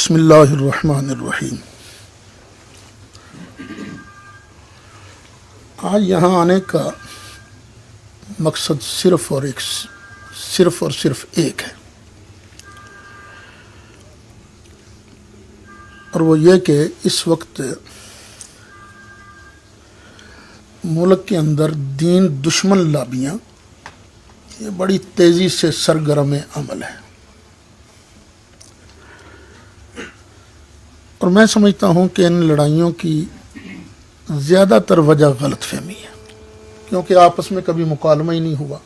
بسم اللہ الرحمن الرحیم۔ آج یہاں آنے کا مقصد صرف اور صرف ایک ہے، اور وہ یہ کہ اس وقت ملک کے اندر دین دشمن لابیاں یہ بڑی تیزی سے سرگرم عمل ہے، اور میں سمجھتا ہوں کہ ان لڑائیوں کی زیادہ تر وجہ غلط فہمی ہے، کیونکہ آپس میں کبھی مکالمہ ہی نہیں ہوا۔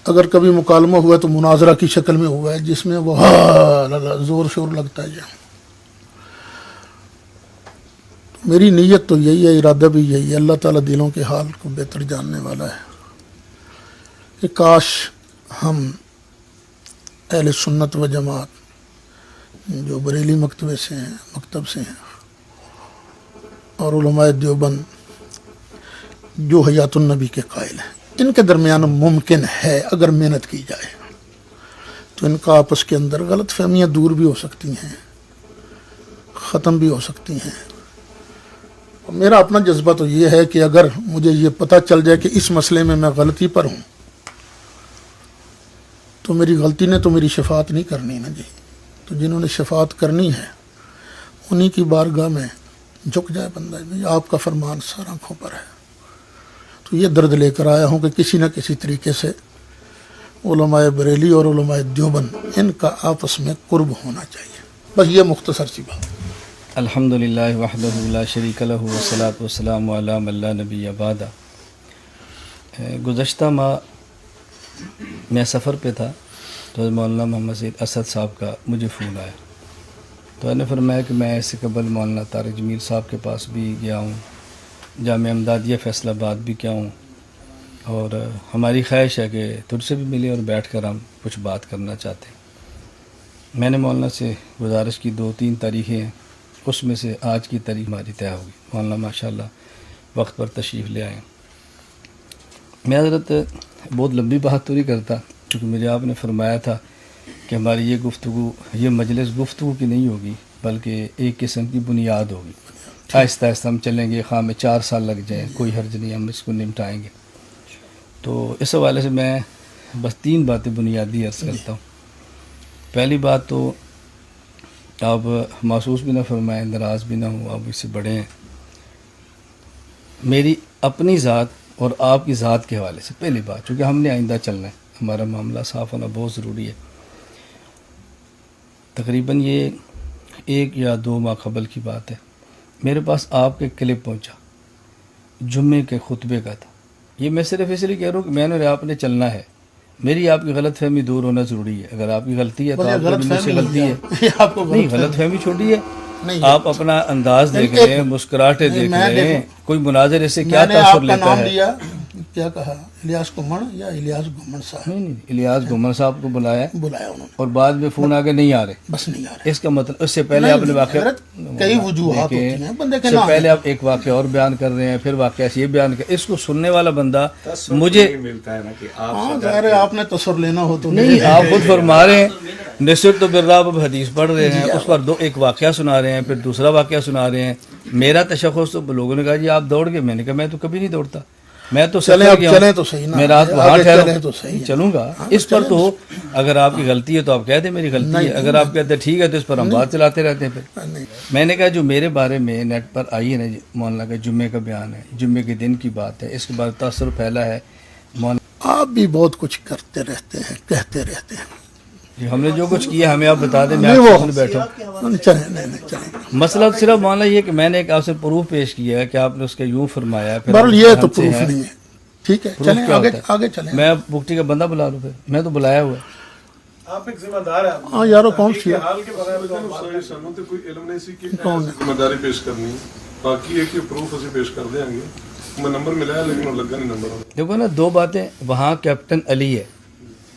اگر کبھی مکالمہ ہوا تو مناظرہ کی شکل میں ہوا ہے، جس میں وہ زور شور لگتا ہے۔ میری نیت تو یہی ہے، ارادہ بھی یہی ہے، اللہ تعالیٰ دلوں کے حال کو بہتر جاننے والا ہے، کہ کاش ہم اہل سنت و جماعت جو بریلی مکتب سے ہیں اور علماء دیوبند جو حیات النبی کے قائل ہیں، ان کے درمیان ممکن ہے اگر محنت کی جائے تو ان کا آپس کے اندر غلط فہمیاں دور بھی ہو سکتی ہیں، ختم بھی ہو سکتی ہیں۔ اور میرا اپنا جذبہ تو یہ ہے کہ اگر مجھے یہ پتہ چل جائے کہ اس مسئلے میں غلطی پر ہوں تو میری غلطی نے تو میری شفاعت نہیں کرنی نا جی، تو جنہوں نے شفاعت کرنی ہے انہی کی بارگاہ میں جھک جائے بندہ، آپ کا فرمان سر آنکھوں پر ہے۔ تو یہ درد لے کر آیا ہوں کہ کسی نہ کسی طریقے سے علماء بریلی اور علماء دیوبند ان کا آپس میں قرب ہونا چاہیے، بس یہ مختصر سی بات۔ الحمدللہ وحدہ لا شریک لہ والصلاۃ والسلام علی من لا نبی بعدہ۔ گزشتہ ماہ میں سفر پہ تھا تو مولانا محمد سید اسد صاحب کا مجھے فون آیا، تو انہوں نے فرمایا کہ میں اس سے قبل مولانا طارق جمیل صاحب کے پاس بھی گیا ہوں، جامعہ امدادیہ فیصل آباد بھی کیا ہوں، اور ہماری خواہش ہے کہ تجھ سے بھی ملے اور بیٹھ کر ہم کچھ بات کرنا چاہتے ہیں۔ میں نے مولانا سے گزارش کی 2-3 تاریخیں ہیں، اس میں سے آج کی تاریخ ہماری طے ہوگی۔ مولانا ماشاءاللہ وقت پر تشریف لے آئے۔ میں حضرت بہت لمبی بات تو نہیں کرتا، کیونکہ مجھے آپ نے فرمایا تھا کہ ہماری یہ گفتگو، یہ مجلس گفتگو کی نہیں ہوگی بلکہ ایک قسم کی بنیاد ہوگی۔ آہستہ آہستہ ہم چلیں گے، خواہ میں 4 سال لگ جائیں کوئی حرج نہیں، ہم اس کو نمٹائیں گے۔ تو اس حوالے سے میں بس 3 باتیں بنیادی عرض کرتا ہوں۔ پہلی بات تو آپ محسوس بھی نہ فرمائیں، ناراض بھی نہ ہوں، آپ اس سے بڑے ہیں۔ میری اپنی ذات اور آپ کی ذات کے حوالے سے پہلی بات، چونکہ ہم نے آئندہ چلنا ہے، ہمارا معاملہ صاف ہونا بہت ضروری ہے۔ تقریباً یہ 1 یا 2 ماہ قبل کی بات ہے، میرے پاس آپ کے کلپ پہنچا، جمعے کے خطبے کا تھا۔ یہ میں صرف اس لیے کہہ رہا ہوں کہ میں نے آپ نے چلنا ہے، میری آپ کی غلط فہمی دور ہونا ضروری ہے۔ اگر آپ کی غلطی ہے تو آپ کی مجھ سے غلطی ہے، نہیں غلط فہمی چھوٹی ہے، آپ اپنا انداز دیکھ رہے ہیں، مسکراہٹیں دیکھ رہے ہیں، کوئی مناظر اس سے کیا تاثر لیتا ہے؟ کیا کہا، الیاس گھمن یا الیاس گھمن صاحب؟ نہیں، الیاس گھمن صاحب کو بلایا انہوں نے، اور بعد میں فون آگے نہیں آ رہے، بس نہیں آ رہے۔ اس کا مطلب اس سے پہلے آپ نے واقعہ کئی وجوہات ہوتی ہیں بندے کے سے نام، پہلے آپ ایک واقعہ اور بیان کر رہے ہیں، پھر واقعہ سے یہ بیان کر، اس کو سننے والا بندہ مجھے ظاہر ہے آپ نے تصور لینا ہو تو نہیں، آپ خود فرما رہے ہیں نصر تو براب اب حدیث پڑھ رہے ہیں، اس پر ایک واقعہ سنا رہے ہیں، پھر دوسرا واقعہ سنا رہے ہیں۔ میرا تشخص تو لوگوں نے کہا جی آپ دوڑ گئے، میں نے کہا میں تو کبھی نہیں دوڑتا، میں تو چلیں تو صحیح نا، میں رات وہاں ٹھہرا تو صحیح چلوں گا۔ اس پر تو اگر آپ کی غلطی ہے تو آپ کہہ دیں میری غلطی ہے، اگر آپ کہتے ہیں ٹھیک ہے تو اس پر ہم بات چلاتے رہتے ہیں۔ پھر میں نے کہا جو میرے بارے میں نیٹ پر آئی ہے نا، مولانا کا جمعے کا بیان ہے، جمعے کے دن کی بات ہے، اس کے بعد تاثر پھیلا ہے۔ آپ بھی بہت کچھ کرتے رہتے ہیں، کہتے رہتے ہیں، ہم نے جو کچھ کیا ہمیں آپ بتا دیں، میں آپ کے سامنے بیٹھا ہوں۔ چلیں مسئلہ صرف مولانا یہ کہ میں نے ایک آپ سے پروف پیش کیا ہے کہ آپ نے اس کا یوں فرمایا، بہرحال یہ تو پروف نہیں ہے، ٹھیک ہے چلیں آگے چلیں۔ میں بکٹی کا بندہ بلا لوں، پھر میں تو بلایا ہوا ہے۔ آپ ایک ذمہ دار ہیں، ہاں یارو کون سی حال کے بغیر تو کوئی علم نہیں سی کہ ذمہ داری پیش کرنی، باقی ہے کہ پروف اسے پیش کر دیں گے۔ میں نمبر ملایا لیکن وہ لگا نہیں نمبر۔ دیکھو نا 2 باتیں، وہاں کیپٹن علی ہے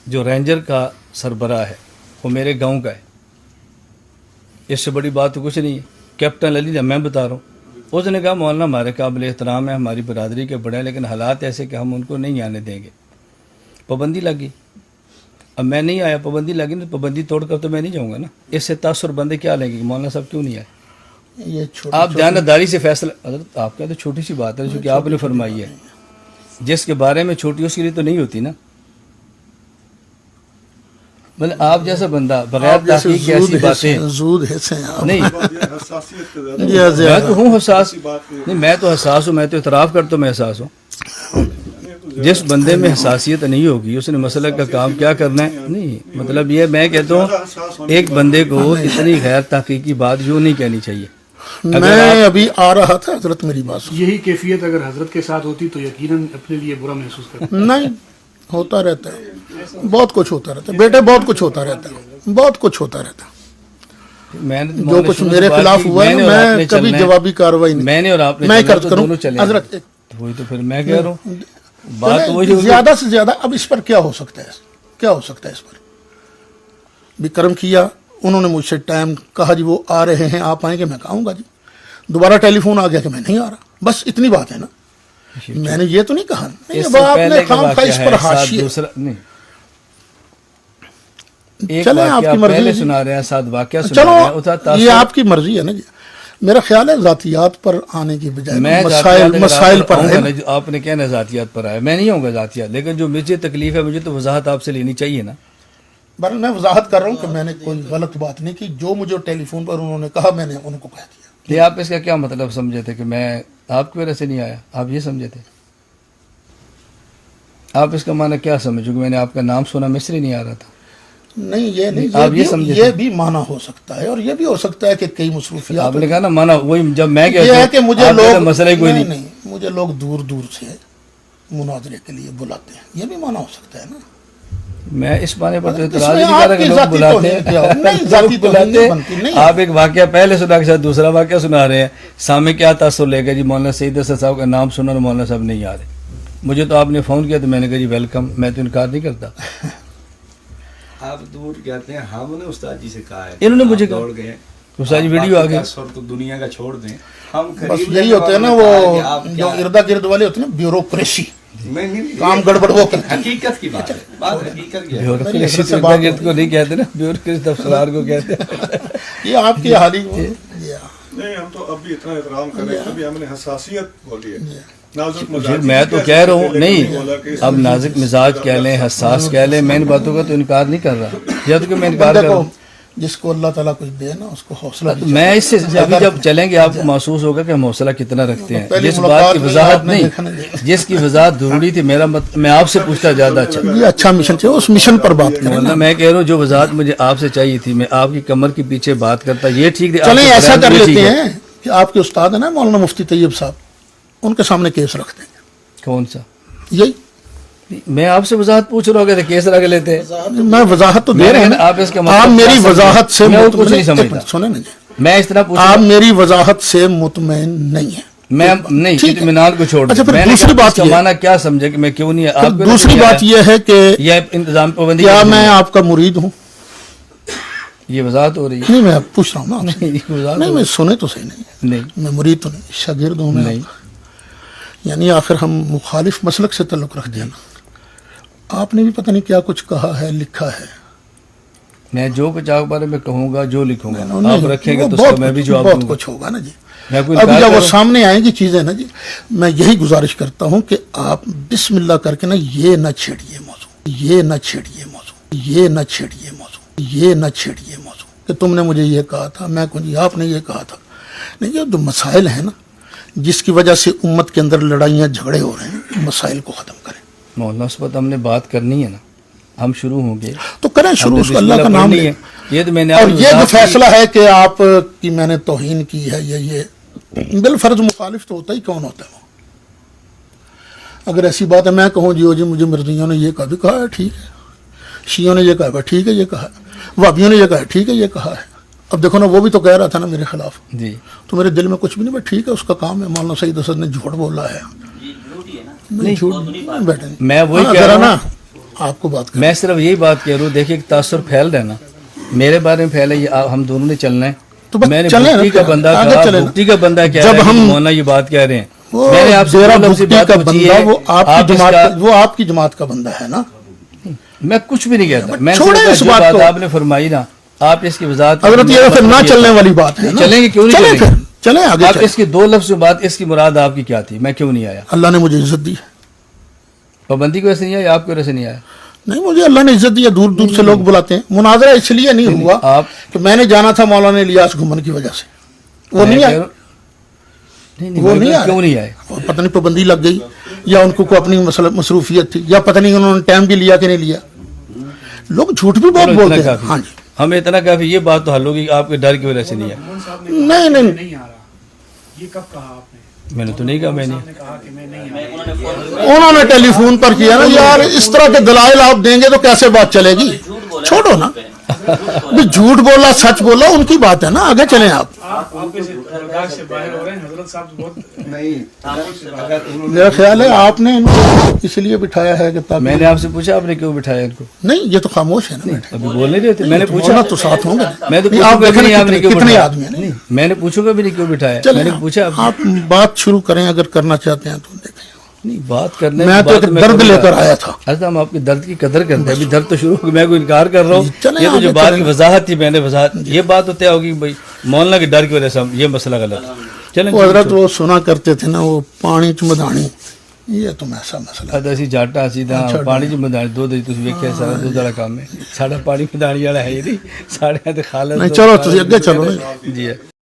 جو رینجر کا سربراہ ہے، وہ میرے گاؤں کا ہے، اس سے بڑی بات تو کچھ نہیں ہے۔ کیپٹن علی میں بتا رہا ہوں، اس نے کہا مولانا ہمارے قابل احترام ہے، ہماری برادری کے بڑے ہیں، لیکن حالات ایسے کہ ہم ان کو نہیں آنے دیں گے۔ پابندی لگی، اب میں نہیں آیا, پابندی لگی نا, پابندی توڑ کر تو میں نہیں جاؤں گا نا. اس سے تاثر بندے کیا لیں گے کہ مولانا صاحب کیوں نہیں آئے. یہ چھوٹی آپ دیانتداری سے فیصلہ, حضرت آپ کا تو چھوٹی سی بات ہے جو کہ آپ نے فرمائی ہے, جس کے بارے میں چھوٹی اس کے لیے تو نہیں ہوتی نا. مطلب آپ جیسا بندہ بغیر تحقیق کی ایسی باتیں زود حصے ہیں آپ. نہیں, حساسیت کا زیادہ میں تو ہوں حساس, نہیں میں تو حساس ہوں, میں تو اعتراف کرتا ہوں میں حساس ہوں. جس بندے میں حساسیت نہیں ہوگی اس نے مسئلہ کا کام کیا کرنا ہے. نہیں مطلب یہ میں کہتا ہوں ایک بندے کو اتنی غیر تحقیقی بات یوں نہیں کہنی چاہیے. میں ابھی آ رہا تھا حضرت, میری بات سن. یہی کیفیت اگر حضرت کے ساتھ ہوتی تو یقیناً اپنے لیے برا محسوس کرتے. نہیں, ہوتا رہتا ہے, بہت کچھ ہوتا رہتا ہے بیٹے, بہت کچھ ہوتا رہتا ہے, بہت کچھ ہوتا رہتا ہے. میں نے جو کچھ میرے خلاف ہوا ہے میں کبھی جوابی کارروائی نہیں, میں نے اور آپ نے میں چلنا کرتا تو ہوں دونوں چلیں. حضرت. وہی تو پھر میں کہہ رہا ہوں بات وہی ہوگی. زیادہ سے زیادہ اب اس پر کیا ہو سکتا ہے, کیا ہو سکتا ہے اس پر. بھی کرم کیا, انہوں نے مجھ سے ٹائم کہا جی وہ آ رہے ہیں آپ آئیں گے, میں کہوں گا جی. دوبارہ ٹیلی فون آ گیا کہ میں نہیں آ رہا, بس اتنی بات ہے نا. میں نے یہ تو نہیں کہا, اس سے پہلے کا واقعہ اس پر ہے, حاشیے. دوسرا نہیں, ایک چلیں آپ کی واقعہ مرضی پہلے ہے. سنا رہے ہیں, ساتھ واقعہ سنا رہے ہیں. چلو یہ آپ کی مرضی ہے نا جی. میرا خیال ہے ذاتیات پر آنے کی بجائے میں مسائل پر آؤں ہے. گا, آپ نے کہنا ذاتیات پر آیا, میں نہیں آؤں گا ذاتیات, لیکن جو مجھے تکلیف ہے مجھے تو وضاحت آپ سے لینی چاہیے نا. بہرحال میں وضاحت کر رہا ہوں کہ میں نے کوئی غلط بات نہیں کی, جو مجھے ٹیلی فون پر انہوں نے کہا میں نے ان کو کہہ دیا. یہ آپ اس کا کیا مطلب سمجھے تھے کہ میں آپ کی وجہ سے نہیں آیا, آپ یہ سمجھے تھے؟ آپ اس کا معنی کیا سمجھو کہ میں نے آپ کا نام سنا میں اس لیے نہیں آ رہا تھا؟ نہیں یہ نہیں, آپ یہ سمجھے یہ بھی معنی ہو سکتا ہے, اور یہ بھی ہو سکتا ہے کہ کئی مصروفیات. آپ نے کہا نا مانا وہی, جب میں یہ ہے کہ مجھے لوگ مسئلہ ہی کوئی نہیں, مجھے لوگ دور دور سے مناظرے کے لیے بلاتے ہیں, یہ بھی معنی ہو سکتا ہے نا. میں اس معنی پر تو اس اعتراض میں نہیں کر رہا آپ کہ کی لوگ ذاتی بلاتے توہین کیا ہو؟ ہیں. نہیں, ذاتی لوگ توہین بلاتے بنتی نہیں. آپ ایک واقعہ پہلے سنا کے ساتھ دوسرا واقعہ سنا رہے ہیں, سامنے کیا تاثر لے گا جی مولانا سعید اسد صاحب کا نام سنا اور مولانا صاحب نہیں آ رہے. مجھے تو آپ نے فون کیا تو میں نے کہا جی ویلکم, میں تو انکار نہیں کرتا. آپ دور کہتے ہیں, ہم نے استاد جی سے کہا ہے, انہوں نے مجھے دوڑ گئے استاد جی ویڈیو آ گئی, تو دنیا کا چھوڑ دیں. ہم بس یہی ہوتے ہیں نا وہ جو اردا گرد والے ہوتے ہیں نا, بیوروکریسی, کام گڑبڑ وہ کرتے ہیں. حقیقت کی بات ہے, بات حقیقت کی ہے. بیوروکریسی سے بات کو نہیں کہتے نا, بیوروکریسی افسران کو کہتے ہیں. یہ آپ کی حالی نہیں, ہم تو اب بھی اتنا احترام کریں, ابھی ہم نے حساسیت بولی ہے. میں تو کہہ رہا ہوں نہیں, اب نازک مزاج کہہ لیں, حساس کہہ لیں, میں ان باتوں کا تو انکار نہیں کر رہا. جب کہ میں انکار کر رہا ہوں, جس کو اللہ تعالیٰ کچھ دے نا اس کو حوصلہ. میں اس سے ابھی جب چلیں گے آپ کو محسوس ہوگا کہ ہم حوصلہ کتنا رکھتے ہیں. جس بات کی وضاحت نہیں, جس کی وضاحت ضروری تھی, میرا میں آپ سے پوچھتا زیادہ اچھا. یہ اچھا مشن چاہیے, اس مشن پر بات کریں. میں کہہ رہا ہوں جو وضاحت مجھے آپ سے چاہیے تھی, میں آپ کی کمر کے پیچھے بات کرتا, یہ ٹھیک. چلیں ایسا کر لیتے ہیں کہ آپ کے استاد ہیں نا مولانا مفتی طیب صاحب, ان کے سامنے کیس رکھ دیں گے. کون سا؟ یہی میں آپ سے وضاحت پوچھ رہا ہوں کہ کیس رکھ لیتے ہیں. میں وضاحت تو دے رہے ہیں, آپ اس کا آپ میری وضاحت سے کچھ نہیں سمجھتا. سنیں نا جی, میں اس طرح پوچھ, آپ میری وضاحت سے مطمئن نہیں ہیں. میں نہیں, اطمینان کو چھوڑ. اچھا پھر دوسری بات کا معنی کیا سمجھے کہ میں کیوں نہیں, آپ دوسری بات یہ ہے کہ یہ انتظام پابندی, کیا میں آپ کا مرید ہوں؟ یہ وضاحت ہو رہی ہے. نہیں, میں پوچھ رہا ہوں نا, نہیں میں سنے تو صحیح نہیں, میں مرید تو نہیں, شاگرد ہوں میں. یعنی آخر ہم مخالف مسلک سے تعلق رکھتے ہیں نا. آپ نے بھی پتہ نہیں کیا کچھ کہا ہے, لکھا ہے. میں جو کچھ آپ بارے میں کہوں گا, جو لکھوں گا, آپ رکھیں گے تو بہت میں بھی جواب بہت دوں گا. کچھ ہوگا نا جی. ابھی جب وہ سامنے آئیں گی چیزیں نا جی, میں یہی گزارش کرتا ہوں کہ آپ بسم اللہ کر کے نا یہ نہ چھیڑیے موضوع, یہ نہ چھیڑیے موضوع, یہ نہ چھیڑیے موضوع, یہ نہ چھیڑیے موضوع کہ تم نے مجھے یہ کہا تھا, میں کہوں آپ نے یہ کہا تھا. نہیں, یہ جو مسائل ہیں نا جس کی وجہ سے امت کے اندر لڑائیاں جھگڑے ہو رہے ہیں, مسائل کو ختم کریں. مولانا اس پر ہم نے بات کرنی ہے نا, ہم شروع ہوں گے تو کریں شروع, اس کو اللہ کا نام لیں. یہ تو میں نے, اور یہ جو فیصلہ ہے کہ آپ کی میں نے توہین کی ہے, یہ بالفرض مخالف تو ہوتا ہی کون ہوتا ہے وہ. اگر ایسی بات ہے میں کہوں جی مجھے مرزیوں نے یہ کہا بھی کہا ہے, ٹھیک ہے. شیعوں نے یہ کہا ہے, ٹھیک ہے یہ کہا ہے. وہابیوں نے یہ کہا ہے, ٹھیک ہے یہ کہا ہے. اب دیکھو نا, وہ بھی تو کہہ رہا تھا نا میرے خلاف جی, تو میرے دل میں کچھ بھی نہیں, بس ٹھیک ہے اس کا کام ہے. مولانا سعید اسد نے جھوٹ بولا ہے, نہیں جھوٹ بیٹھے. میں وہی کہہ رہا ہوں نا, آپ کو بات میں صرف یہی بات کہہ رہا ہوں. دیکھیے تاثر پھیل رہا ہے نا, میرے بارے میں پھیلا, یہ ہم دونوں نے چلنا ہے. میں نے بھٹی کا بندہ کہا, بھٹی کا بندہ کہہ رہا ہے کہ مولانا یہ بات کہہ رہے ہیں. میں نے آپ سے بھٹی کا بندہ وہ آپ کی جماعت کا بندہ ہے نا. میں کچھ بھی نہیں کہتا، میں چھوڑیں صرف اس جو بات بات کو۔ آپ نے فرمائی نا، آپ اس کی وضاحت حضرت یہ پھر نہ چلنے والی بات ہے نا۔ چلیں گے کیوں نہیں چلیں چلیں پھر، گے؟ چلیں آگے آپ چلیں۔ اس کی دو لفظ جو بات، اس کی مراد آپ کی کیا تھی؟ میں کیوں نہیں آیا؟ اللہ نے مجھے عزت دی ہے۔ پابندی کی وجہ سے نہیں آیا، آپ کی وجہ سے نہیں آیا؟ نہیں، مجھے اللہ نے عزت دی ہے، دور دور سے لوگ بلاتے ہیں۔ مناظرہ اس لیے نہیں ہوا آپ کہ میں نے جانا تھا مولانا الیاس گھمن کی وجہ سے، وہ نہیں آئے، وہ نہیں آئے، کیوں نہیں آئے؟ پتہ نہیں پابندی لگ گئی یا ان کو کوئی اپنی مصروفیت تھی، یا پتہ نہیں انہوں نے ٹائم بھی لیا کہ نہیں لیا۔ لوگ جھوٹ بھی بہت چلو بولتے اتنا ہیں۔ کافی، ہاں جی، ہمیں اتنا کافی، یہ بات تو حل ہوگی کہ آپ کے ڈر کی وجہ سے نہیں آیا۔ نہیں نہیں، نہیں آ رہا، یہ کب کہا آپ نے؟ میں نے تو نہیں کہا میں نے۔ کہا کہ میں نہیں آ رہا۔ انہوں نے ٹیلی فون پر کیا نا، یار اس طرح کے دلائل آپ دیں گے تو کیسے بات چلے گی؟ چھوڑو نا، بھی جھوٹ بولا سچ بولا ان کی بات ہے نا، آگے چلیں آپ۔ آپ سے برداشت سے باہر ہو رہے ہیں حضرت صاحب، بہت نہیں اگر انہوں نے میرا خیال ہے آپ نے ان کو اس لیے بٹھایا ہے کہ تاکہ میں نے آپ سے پوچھا آپ نے کیوں بٹھایا ان کو؟ نہیں، یہ تو خاموش ہے نا، ابھی بول نہیں رہے تھے، میں نے پوچھا پوچھنا تو ساتھ ہوں گے۔ میں تو نہیں، پوچھوں آپ گا بھی دیکھیں نہیں آپ نے کیوں کتنے بٹھایا؟ آدمی ہیں۔ نہیں، میں نے پوچھوں گا بھی نہیں کیوں بٹھایا، چلیں میں نے پوچھا آپ بات شروع کریں اگر کرنا چاہتے ہیں تو دیکھیں۔ نہیں، بات کرنے میں کی تو بات ایک میں درد کروں لے گا۔ کر آیا تھا۔ حضرت ہم آپ کی درد کی قدر کرتے ہیں، ابھی درد تو شروع ہو گیا، میں کوئی انکار کر رہا ہوں، چلیں یہ تو جو آگے بات چلیں۔ کی وضاحت تھی میں نے وضاحت، یہ بات تو طے ہوگی بھائی مولانا کے ڈر کی وجہ سے ہم یہ مسئلہ غلط ہے۔ چلیں وہ حضرت وہ سنا کرتے تھے نا، وہ پانی چمدانی، یہ تو ایسا مسئلہ ہے۔ اسی جاٹا سیدھا پانی چ مدانی دو تھی ویکھیا سارا دودھ والا کام ہے، ساڈا پانی مدانی والا ہے ہی نہیں، ساڈے تے خالص نہیں، چلو تسی اگے چلو نا۔ جی ہے۔